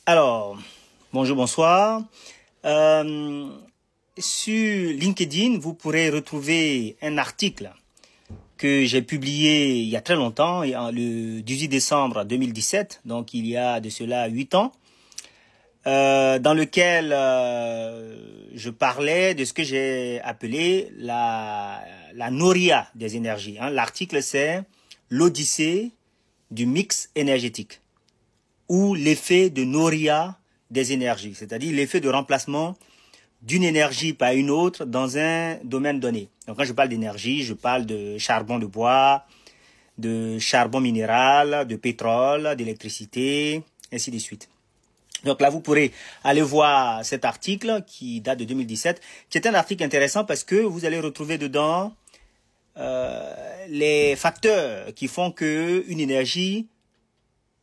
Alors, bonjour, bonsoir. Euh, Sur LinkedIn, vous pourrez retrouver un article que j'ai publié il y a très longtemps, le 18 décembre 2017, donc il y a de cela 8 ans, dans lequel je parlais de ce que j'ai appelé la noria des énergies. L'article, c'est l'Odyssée du mix énergétique, ou l'effet de noria des énergies, c'est-à-dire l'effet de remplacement d'une énergie par une autre dans un domaine donné. Donc quand je parle d'énergie, je parle de charbon de bois, de charbon minéral, de pétrole, d'électricité, ainsi de suite. Donc là, vous pourrez aller voir cet article qui date de 2017, qui est un article intéressant parce que vous allez retrouver dedans les facteurs qui font que une énergie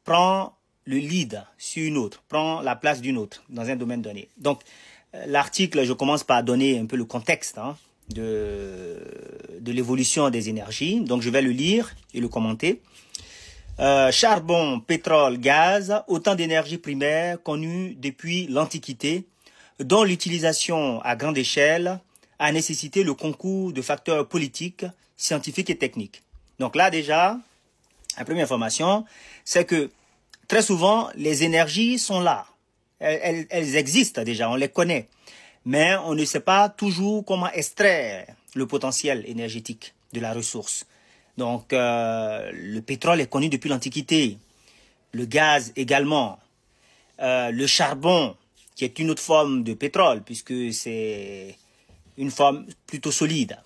prend le lead sur une autre, prend la place d'une autre dans un domaine donné. Donc, l'article, je commence par donner un peu le contexte de l'évolution des énergies. Donc, je vais le lire et le commenter. Charbon, pétrole, gaz, autant d'énergies primaires connues depuis l'Antiquité, dont l'utilisation à grande échelle a nécessité le concours de facteurs politiques, scientifiques et techniques. Donc là, déjà, la première information, c'est que très souvent, les énergies sont là. Elles existent déjà, on les connaît. Mais on ne sait pas toujours comment extraire le potentiel énergétique de la ressource. Donc, le pétrole est connu depuis l'Antiquité. Le gaz également. Le charbon, qui est une autre forme de pétrole, puisque c'est une forme plutôt solide.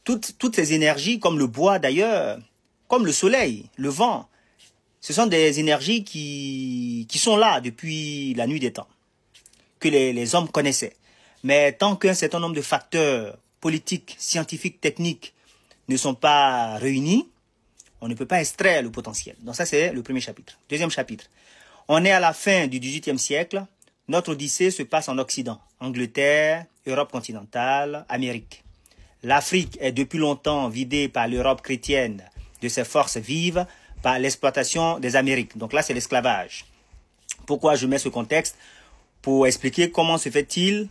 Toutes ces énergies, comme le bois d'ailleurs, comme le soleil, le vent, ce sont des énergies qui sont là depuis la nuit des temps, que les hommes connaissaient. Mais tant qu'un certain nombre de facteurs politiques, scientifiques, techniques ne sont pas réunis, on ne peut pas extraire le potentiel. Donc ça, c'est le premier chapitre. Deuxième chapitre. On est à la fin du XVIIIe siècle. Notre Odyssée se passe en Occident. Angleterre, Europe continentale, Amérique. L'Afrique est depuis longtemps vidée par l'Europe chrétienne de ses forces vives, par l'exploitation des Amériques. Donc là, c'est l'esclavage. Pourquoi je mets ce contexte? Pour expliquer comment se fait-il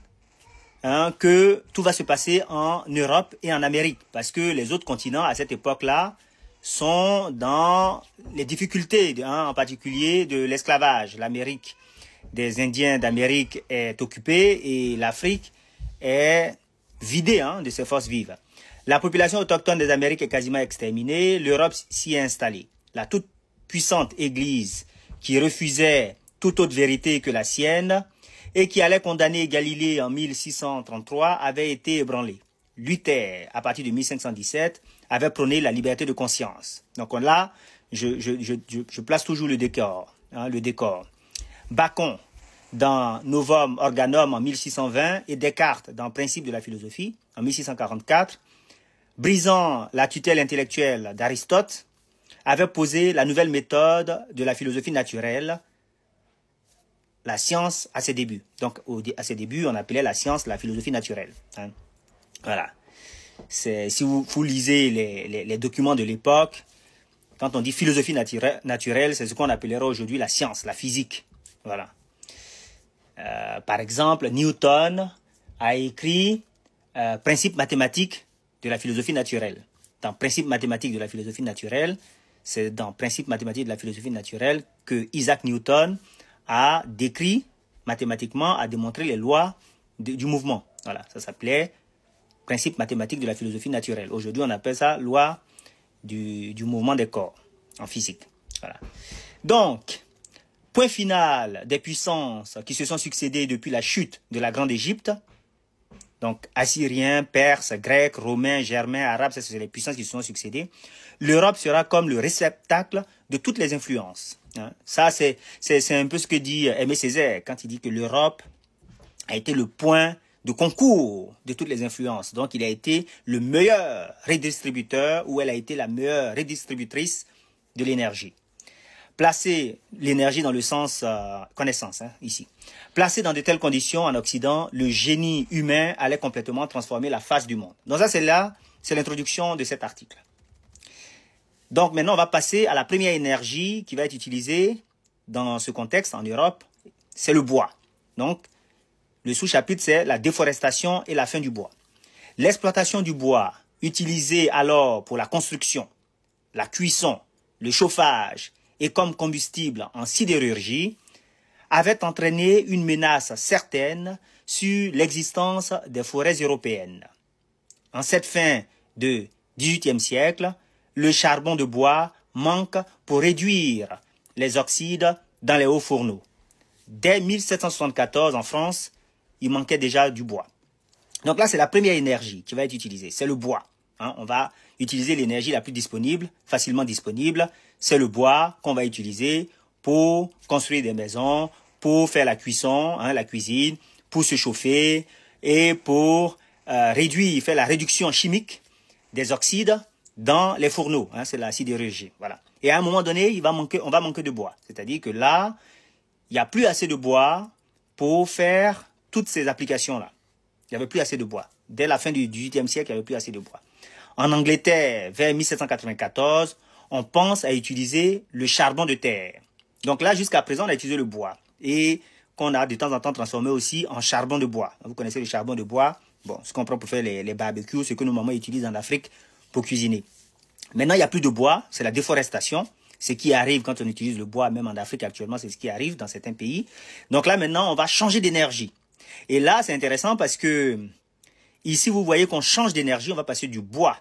que tout va se passer en Europe et en Amérique. Parce que les autres continents, à cette époque-là, sont dans les difficultés, en particulier de l'esclavage. L'Amérique des Indiens d'Amérique est occupée et l'Afrique est vidée de ses forces vives. La population autochtone des Amériques est quasiment exterminée. L'Europe s'y est installée. La toute puissante Église qui refusait toute autre vérité que la sienne et qui allait condamner Galilée en 1633 avait été ébranlée. Luther, à partir de 1517, avait prôné la liberté de conscience. Donc là, je place toujours le décor. Bacon, dans Novum Organum en 1620, et Descartes, dans Principe de la philosophie, en 1644, brisant la tutelle intellectuelle d'Aristote, avait posé la nouvelle méthode de la philosophie naturelle, la science à ses débuts. Donc, à ses débuts, on appelait la science la philosophie naturelle. Voilà. Si vous lisez les documents de l'époque, quand on dit philosophie naturelle, c'est ce qu'on appellerait aujourd'hui la science, la physique. Voilà. Par exemple, Newton a écrit Principe mathématique de la philosophie naturelle. Dans Principe mathématique de la philosophie naturelle, c'est dans Principe mathématique de la philosophie naturelle que Isaac Newton a décrit mathématiquement, a démontré les lois du mouvement. Voilà, ça s'appelait Principe mathématique de la philosophie naturelle. Aujourd'hui, on appelle ça loi du mouvement des corps en physique. Voilà. Donc, point final des puissances qui se sont succédées depuis la chute de la Grande Égypte. Donc, Assyriens, Perses, Grecs, Romains, Germains, Arabes, c'est les puissances qui se sont succédées. L'Europe sera comme le réceptacle de toutes les influences. Ça, c'est un peu ce que dit Aimé Césaire quand il dit que l'Europe a été le point de concours de toutes les influences. Donc, il a été le meilleur redistributeur ou elle a été la meilleure redistributrice de l'énergie. Placer l'énergie dans le sens connaissance, ici. Placé dans de telles conditions en Occident, le génie humain allait complètement transformer la face du monde. Donc ça, c'est l'introduction de cet article. Donc maintenant, on va passer à la première énergie qui va être utilisée dans ce contexte en Europe c'est le bois. Donc, le sous-chapitre, c'est la déforestation et la fin du bois. L'exploitation du bois, utilisé alors pour la construction, la cuisson, le chauffage et comme combustible en sidérurgie, avait entraîné une menace certaine sur l'existence des forêts européennes. En cette fin de XVIIIe siècle, le charbon de bois manque pour réduire les oxydes dans les hauts fourneaux. Dès 1774, en France, il manquait déjà du bois. Donc là, c'est la première énergie qui va être utilisée, c'est le bois. Hein, on va utiliser l'énergie la plus disponible, facilement disponible, c'est le bois qu'on va utiliser pour construire des maisons, pour faire la cuisson, hein, la cuisine, pour se chauffer et pour faire la réduction chimique des oxydes dans les fourneaux. Hein, c'est la sidérurgie. Voilà. Et à un moment donné, on va manquer de bois. C'est-à-dire que là, il n'y a plus assez de bois pour faire toutes ces applications-là. Il n'y avait plus assez de bois. Dès la fin du XVIIIe siècle, il n'y avait plus assez de bois. En Angleterre, vers 1794, on pense à utiliser le charbon de terre. Donc là, jusqu'à présent, on a utilisé le bois. Et qu'on a de temps en temps transformé aussi en charbon de bois. Vous connaissez le charbon de bois, bon, ce qu'on prend pour faire les barbecues, ce que nos mamans utilisent en Afrique pour cuisiner. Maintenant, il n'y a plus de bois, c'est la déforestation. Ce qui arrive quand on utilise le bois, même en Afrique actuellement, c'est ce qui arrive dans certains pays. Donc là, maintenant, on va changer d'énergie. Et là, c'est intéressant parce que ici, vous voyez qu'on change d'énergie, on va passer du bois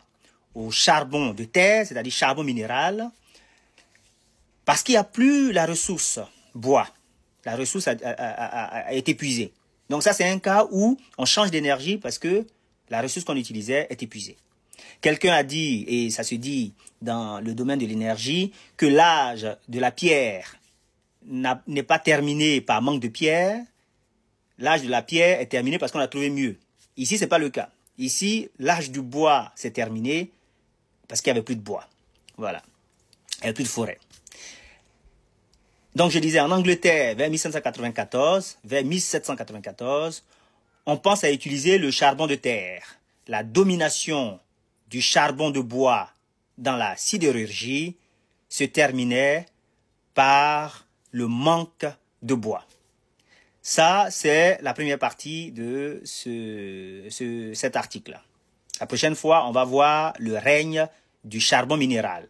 au charbon de terre, c'est-à-dire charbon minéral, parce qu'il n'y a plus la ressource bois. La ressource a été épuisée. Donc ça, c'est un cas où on change d'énergie parce que la ressource qu'on utilisait est épuisée. Quelqu'un a dit, et ça se dit dans le domaine de l'énergie, que l'âge de la pierre n'est pas terminé par manque de pierre. L'âge de la pierre est terminé parce qu'on a trouvé mieux. Ici, ce n'est pas le cas. Ici, l'âge du bois s'est terminé parce qu'il n'y avait plus de bois. Voilà. Il n'y avait plus de forêt. Donc, je disais, en Angleterre, vers 1794, on pense à utiliser le charbon de terre. La domination du charbon de bois dans la sidérurgie se terminait par le manque de bois. Ça, c'est la première partie de cet article. La prochaine fois, on va voir le règne du charbon minéral.